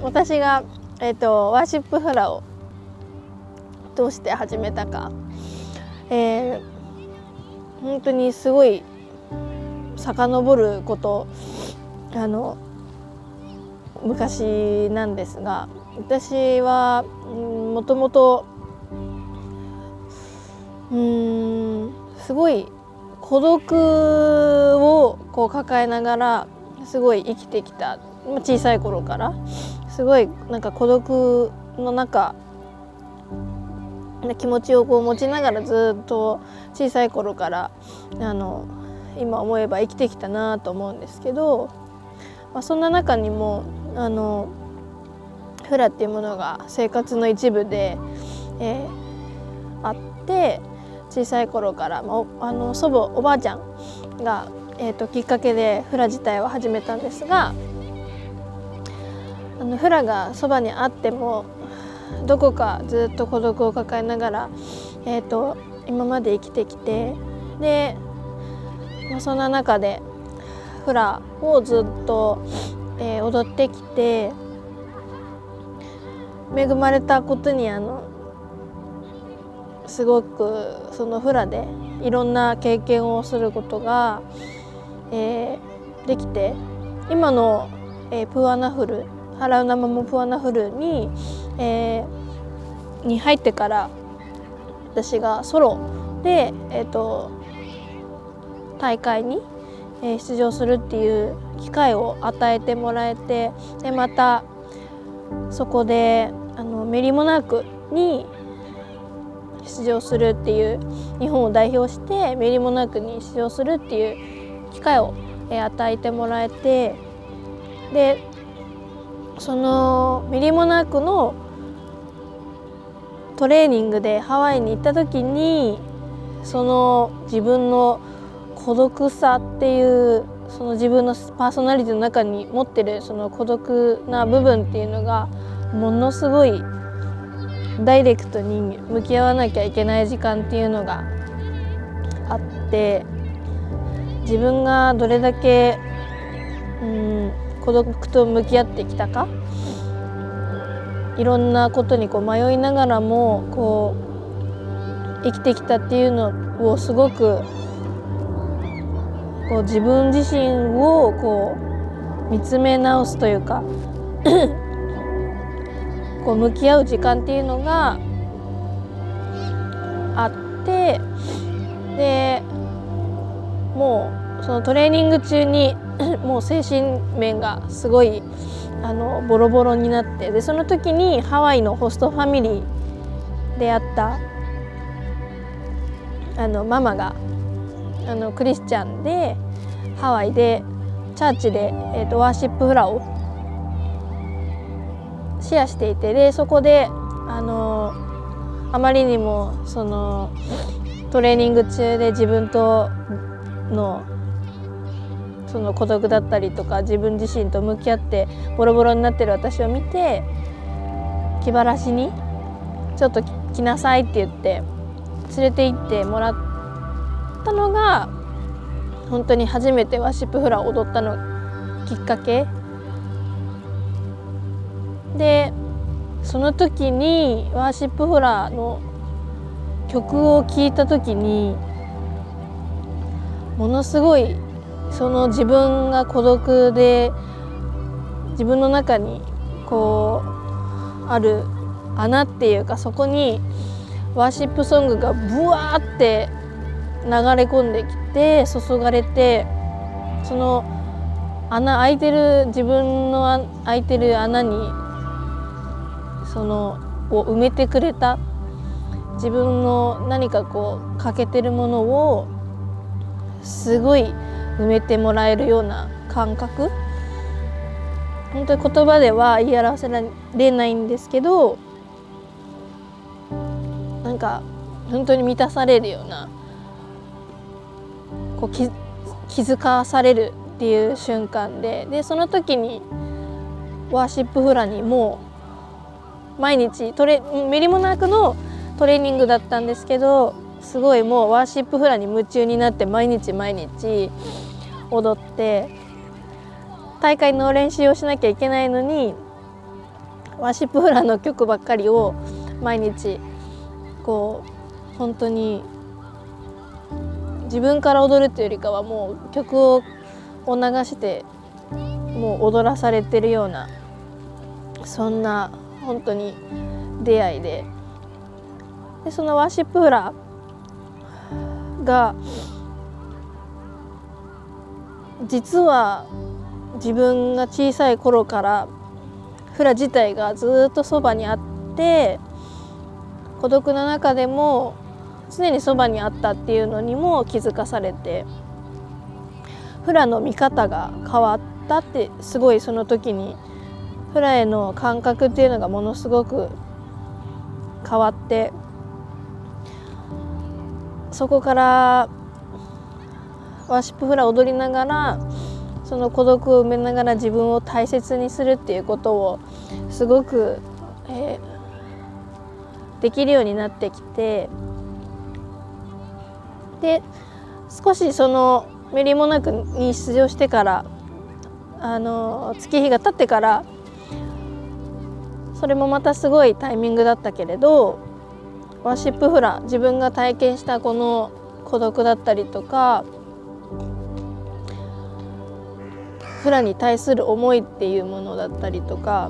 私が、ワーシップフラをどうして始めたか、本当にすごい遡ること昔なんですが、私はもともとすごい孤独をこう抱えながらすごい生きてきた。小さい頃からすごいなんか孤独の中気持ちをこう持ちながらずっと小さい頃から今思えば生きてきたなと思うんですけど、そんな中にもフラっていうものが生活の一部で、あって、小さい頃から祖母おばあちゃんが、きっかけでフラ自体は始めたんですが、フラがそばにあってもどこかずっと孤独を抱えながら、今まで生きてきて、で、そんな中でフラをずっと、踊ってきて、恵まれたことにすごくそのフラでいろんな経験をすることが、できて、今の、プアナフルハラウナマモプアナフルに入ってから私がソロで、大会に出場するっていう機会を与えてもらえて、でまたそこでメリーモナークに出場するっていう、日本を代表してメリーモナークに出場するっていう機会を与えてもらえて、でそのメリーモナークのトレーニングでハワイに行った時に、その自分の孤独さっていう、その自分のパーソナリティの中に持ってるその孤独な部分っていうのがものすごいダイレクトに向き合わなきゃいけない時間っていうのがあって、自分がどれだけ孤独と向き合ってきたか、いろんなことにこう迷いながらもこう生きてきたっていうのをすごくこう自分自身をこう見つめ直すというかこう向き合う時間っていうのがあって、でもうそのトレーニング中にもう精神面がすごいボロボロになって、でその時にハワイのホストファミリーであったママがクリスチャンでハワイでチャーチで、ワーシップフラをシェアしていて、でそこであまりにもそのトレーニング中で自分とのその孤独だったりとか自分自身と向き合ってボロボロになってる私を見て、気晴らしにちょっと来なさいって言って連れて行ってもらったのが、本当に初めてワーシップフラを踊ったのきっかけで、その時にワーシップフラの曲を聴いた時にものすごいその自分が孤独で自分の中にこうある穴っていうか、そこにワーシップソングがブワーって流れ込んできて注がれて、その開いてる自分の開いてる穴にそのを埋めてくれた、自分の何かこう欠けてるものをすごい埋めてもらえるような感覚、本当に言葉では言い表せられないんですけど、なんか本当に満たされるような、こう気づかされるっていう瞬間で、その時にワーシップフラにもう毎日メリモナークのトレーニングだったんですけど、すごいもうワーシップフラに夢中になって毎日踊って、大会の練習をしなきゃいけないのにワーシップフラの曲ばっかりを毎日こう本当に自分から踊るっていうよりかはもう曲を流してもう踊らされてるような、そんな本当に出会いで、そのワーシップフラが実は自分が小さい頃からフラ自体がずっとそばにあって、孤独の中でも常にそばにあったっていうのにも気づかされて、フラの見方が変わったって、すごいその時にフラへの感覚っていうのがものすごく変わって、そこからワーシップフラを踊りながらその孤独を埋めながら自分を大切にするっていうことをすごく、できるようになってきて、で少しそのメリーモナクに出場してから月日が経ってから、それもまたすごいタイミングだったけれど、ワーシップフラ、自分が体験したこの孤独だったりとかフラに対する思いっていうものだったりとか、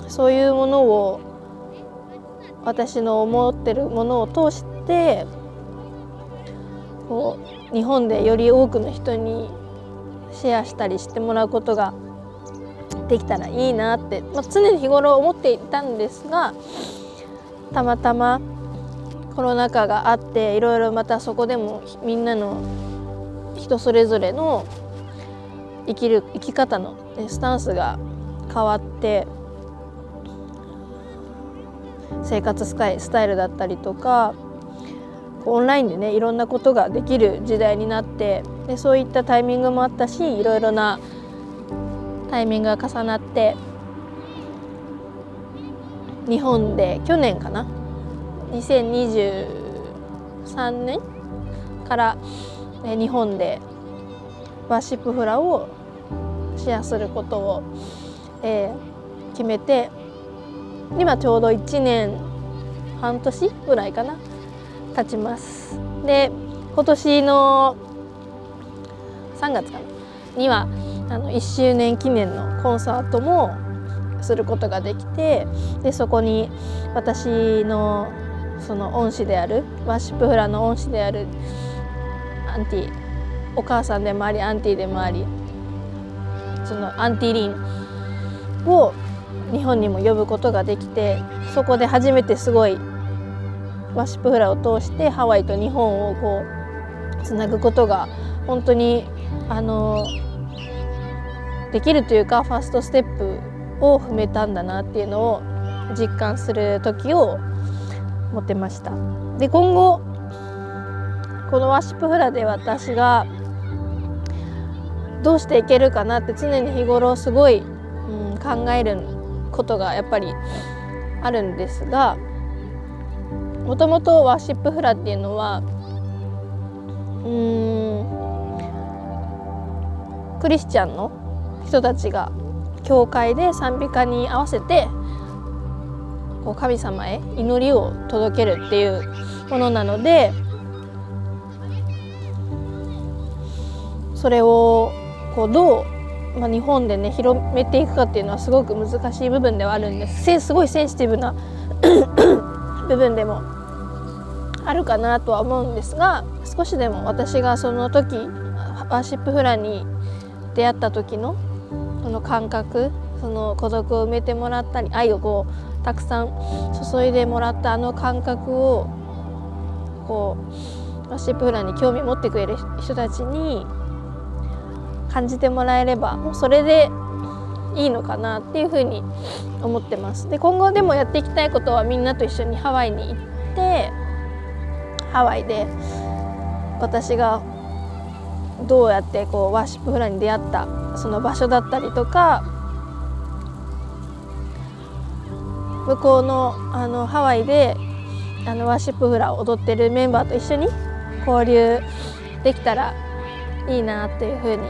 そういうものを私の思ってるものを通してこう日本でより多くの人にシェアしたりしてもらうことができたらいいなって、常に日頃思っていたんですが、たまたまコロナ禍があっていろいろまたそこでもみんなの人それぞれの生き方のスタンスが変わって、生活スタイルだったりとかオンラインでねいろんなことができる時代になって、でそういったタイミングもあったし、いろいろなタイミングが重なって、日本で去年かな2023年から日本でワーシップフラをシェアすることを、決めて、今ちょうど1年半年ぐらいかな経ちます。で今年の3月かなには1周年記念のコンサートもすることができて、でそこに私のその恩師であるワーシップフラの恩師であるアンティ、お母さんでもありアンティでもあり、そのアンティリンを日本にも呼ぶことができて、そこで初めてすごいワーシップフラを通してハワイと日本をこうつなぐことが本当にできるというか、ファーストステップを踏めたんだなっていうのを実感する時を持ってました。で今後このワーシップフラで私がどうしていけるかなって常に日頃すごい、考えることがやっぱりあるんですが、もともとワーシップフラっていうのはクリスチャンの人たちが教会で賛美歌に合わせてこう神様へ祈りを届けるっていうものなので、それをこうどう、日本でね広めていくかっていうのはすごく難しい部分ではあるんです。すごいセンシティブな部分でもあるかなとは思うんですが、少しでも私がその時ワーシップフラに出会った時のその感覚、その孤独を埋めてもらったり愛をこうたくさん注いでもらった感覚をこうワーシップフラに興味持ってくれる人たちに感じてもらえればもうそれでいいのかなっていうふうに思ってます。で今後でもやっていきたいことはみんなと一緒にハワイに行って、ハワイで私がどうやってこうワーシップフラに出会ったその場所だったりとか、向こうのハワイでワーシップフラを踊ってるメンバーと一緒に交流できたらいいなっていうふうに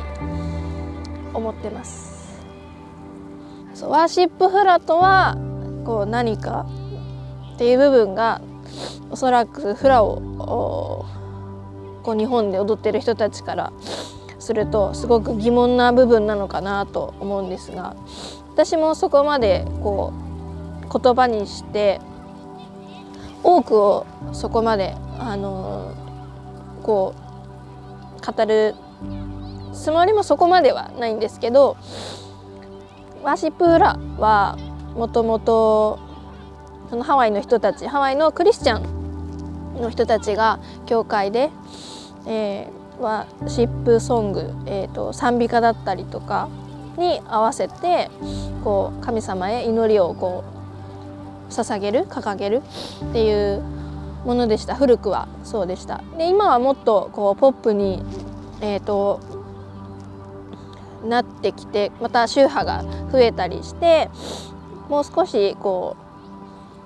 思ってます。ワーシップフラとはこう何かっていう部分がおそらくフラをこう日本で踊ってる人たちからするとすごく疑問な部分なのかなと思うんですが、私もそこまでこう言葉にして多くをそこまでこう語るつもりもそこまではないんですけど、ワーシップフラはもともとそのハワイの人たち、ハワイのクリスチャンの人たちが教会で、ワーシップソング、賛美歌だったりとかに合わせてこう神様へ祈りをこう捧げる、掲げるっていうものでした。古くはそうでした。で今はもっとこうポップに、なってきて、また宗派が増えたりして、もう少しこ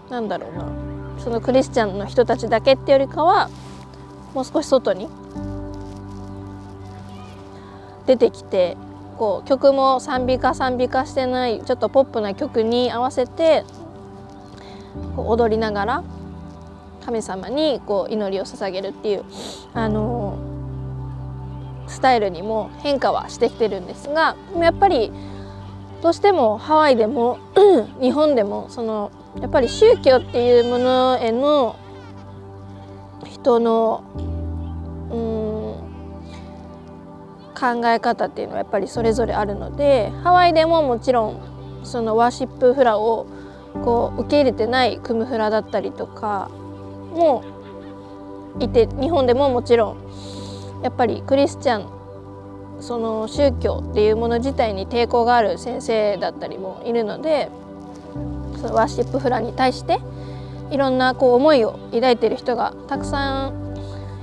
うなんだろうな、そのクリスチャンの人たちだけってよりかはもう少し外に出てきて、こう曲も賛美歌してないちょっとポップな曲に合わせてこう踊りながら神様にこう祈りを捧げるっていうスタイルにも変化はしてきてるんですが、やっぱりどうしてもハワイでも日本でもそのやっぱり宗教っていうものへの人の考え方っていうのはやっぱりそれぞれあるので、ハワイでももちろんそのワーシップフラをこう受け入れてないクムフラだったりとかもいて、日本でももちろんやっぱりクリスチャン、その宗教っていうもの自体に抵抗がある先生だったりもいるので、そのワーシップフラに対していろんなこう思いを抱いている人がたくさん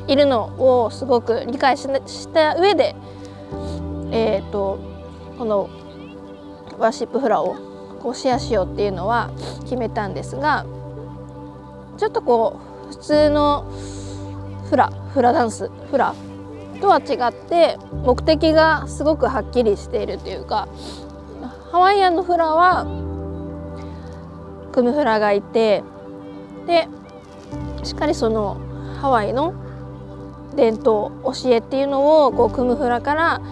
いるのをすごく理解した上で、このワーシップフラをこうシェアしようっていうのは決めたんですが、ちょっとこう普通のフラダンスフラとは違って目的がすごくはっきりしているというか、ハワイアンのフラはクムフラがいて、でしっかりそのハワイの伝統教えっていうのをこうクムフラから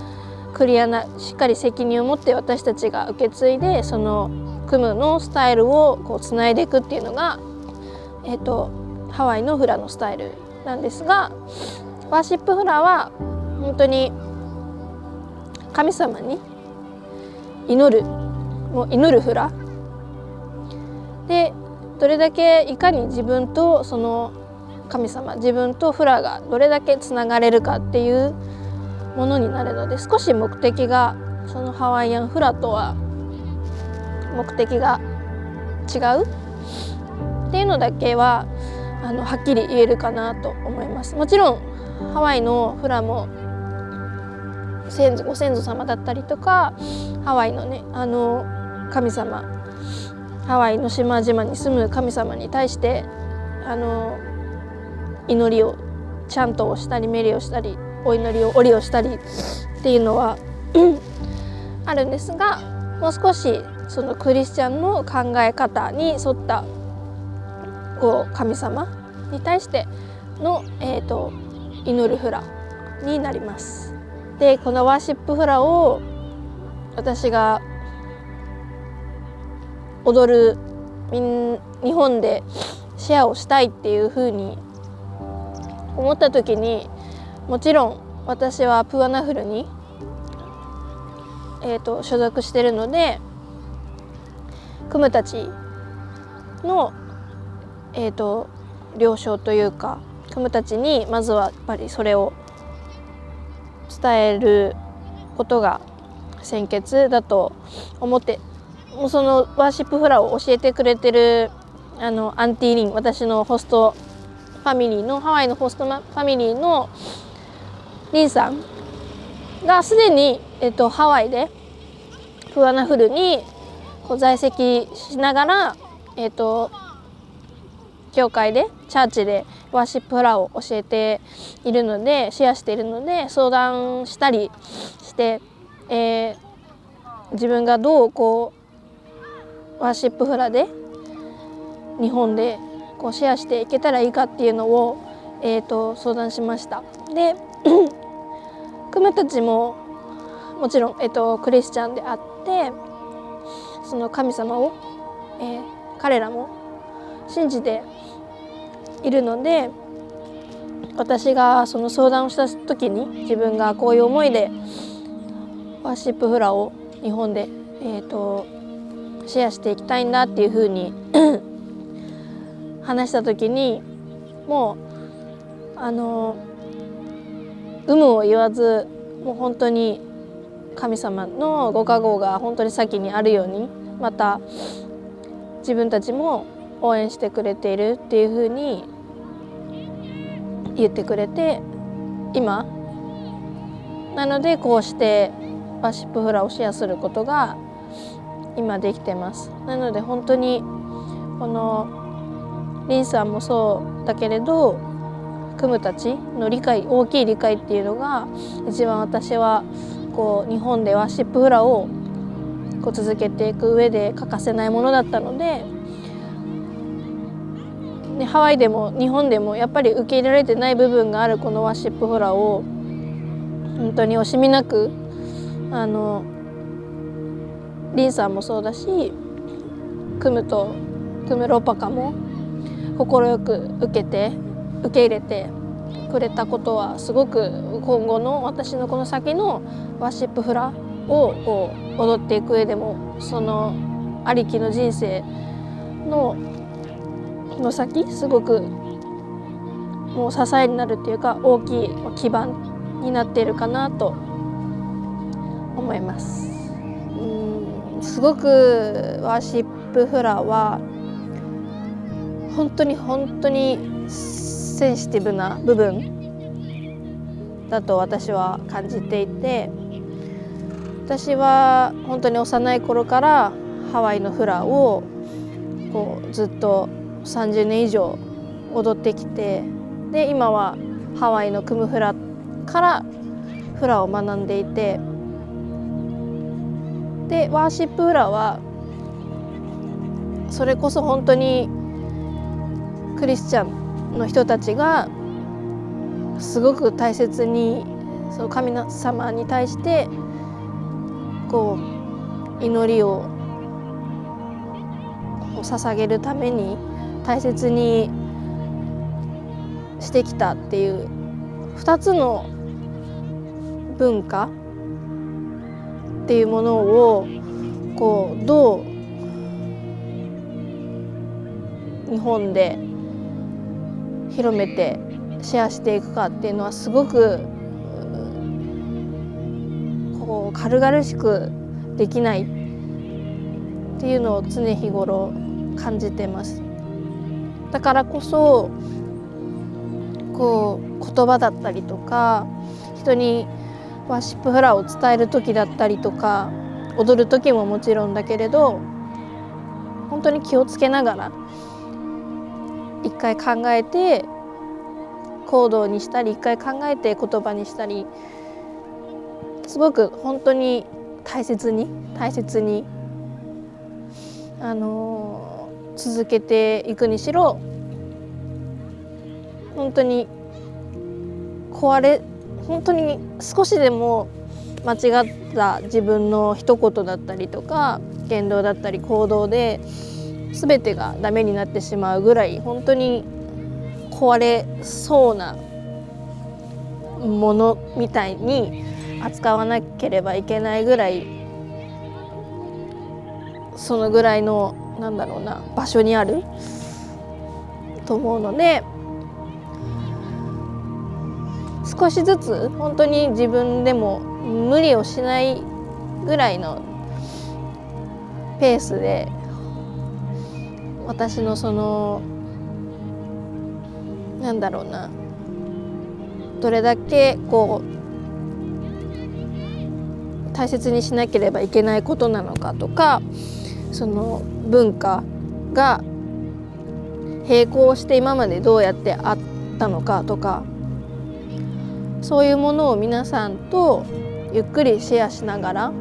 クリアなしっかり責任を持って私たちが受け継いで、そのクムのスタイルをこうつないでいくっていうのが、ハワイのフラのスタイルなんですが、ワーシップフラは本当に神様に祈るフラで、どれだけいかに自分とその神様、自分とフラがどれだけつながれるかっていうものになるので、少し目的がそのハワイアンフラとは目的が違うっていうのだけははっきり言えるかなと思います。もちろんハワイのフラもご先祖様だったりとか、ハワイのね神様、ハワイの島々に住む神様に対して祈りをちゃんとしたりメリをしたりお祈りを折りをしたりっていうのはあるんですが、もう少しそのクリスチャンの考え方に沿ったこう神様に対しての、祈るフラになります。でこのワーシップフラを私が踊る日本でシェアをしたいっていうふうに思った時に、もちろん私はプアナフルに、所属しているので、クムたちの、了承というか、クムたちにまずはやっぱりそれを伝えることが先決だと思って、もうそのワーシップフラを教えてくれてるアンティ・リン、私のホストファミリーのハワイのホストファミリーのリンさんがすでに、ハワイでプアナフルにこう在籍しながら、教会でチャーチでワーシップフラを教えているので、シェアしているので相談したりして、自分がどうこうワーシップフラで日本でこうシェアしていけたらいいかっていうのを、相談しました。でクムたちももちろん、クリスチャンであって、その神様を、彼らも信じているので、私がその相談をした時に自分がこういう思いでワーシップフラを日本で、シェアしていきたいんだっていうふうに話した時に、もう有無を言わず、もう本当に神様のご加護が本当に先にあるように、また自分たちも応援してくれているっていうふうに言ってくれて、今なのでこうしてワーシップフラをシェアすることが今できてます。なので本当にこのリンさんもそうだけれど、クムたちの理解、大きい理解っていうのが一番私はこう日本でワーシップフラをこう続けていく上で欠かせないものだったので、ハワイでも日本でもやっぱり受け入れられてない部分があるこのワーシップフラを本当に惜しみなくリンさんもそうだし、クムロパカも快く受け入れてくれたことは、すごく今後の私のこの先のワーシップフラをこう踊っていく上でも、そのありきの人生の先、すごくもう支えになるっていうか、大きい基盤になっているかなと思います。すごくワーシップフラは本当にセンシティブな部分だと私は感じていて、私は本当に幼い頃からハワイのフラをこうずっと30年以上踊ってきて、で今はハワイのクムフラからフラを学んでいて、でワーシップフラはそれこそ本当にクリスチャンの人たちがすごく大切に、その神様に対してこう祈りを捧げるために大切にしてきたっていう2つの文化っていうものをこうどう日本で広めてシェアしていくかっていうのは、すごくこう軽々しくできないっていうのを常日頃感じてます。だからこそこう言葉だったりとか、人にワーシップフラを伝える時だったりとか、踊る時ももちろんだけれど、本当に気をつけながら一回考えて行動にしたり、一回考えて言葉にしたり、すごく本当に大切に続けていくにしろ、本当に本当に少しでも間違った自分の一言だったりとか言動だったり行動で全てがダメになってしまうぐらい、本当に壊れそうなものみたいに扱わなければいけないぐらい、そのぐらいの場所にあると思うので、少しずつ本当に自分でも無理をしないぐらいのペースで、私のそのどれだけこう大切にしなければいけないことなのかとか、その文化が並行して今までどうやってあったのかとか、そういうものを皆さんとゆっくりシェアしながら、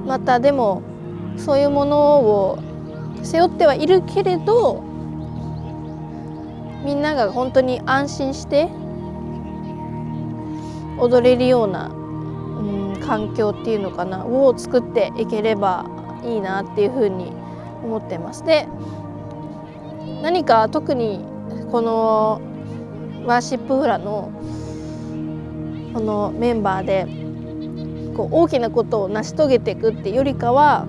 またでもそういうものを背負ってはいるけれど、みんなが本当に安心して踊れるような、環境っていうのかなを作っていければいいなっていうふうに思ってます。で、何か特にこのワーシップフラのこのメンバーでこう大きなことを成し遂げていくっていうよりかは、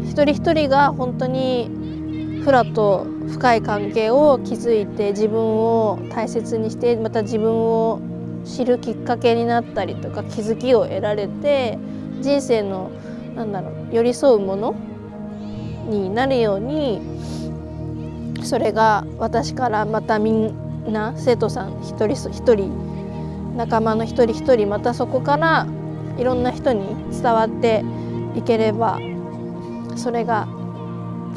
一人一人が本当にフラと深い関係を築いて、自分を大切にして、また自分を知るきっかけになったりとか、気づきを得られて、人生の寄り添うものになるように、それが私からまたみんな生徒さん一人一人、仲間の一人一人、またそこからいろんな人に伝わっていければ、それが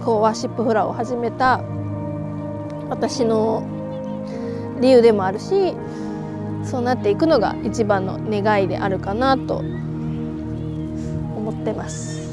こうワーシップフラを始めた私の理由でもあるし、そうなっていくのが一番の願いであるかなと思ってます。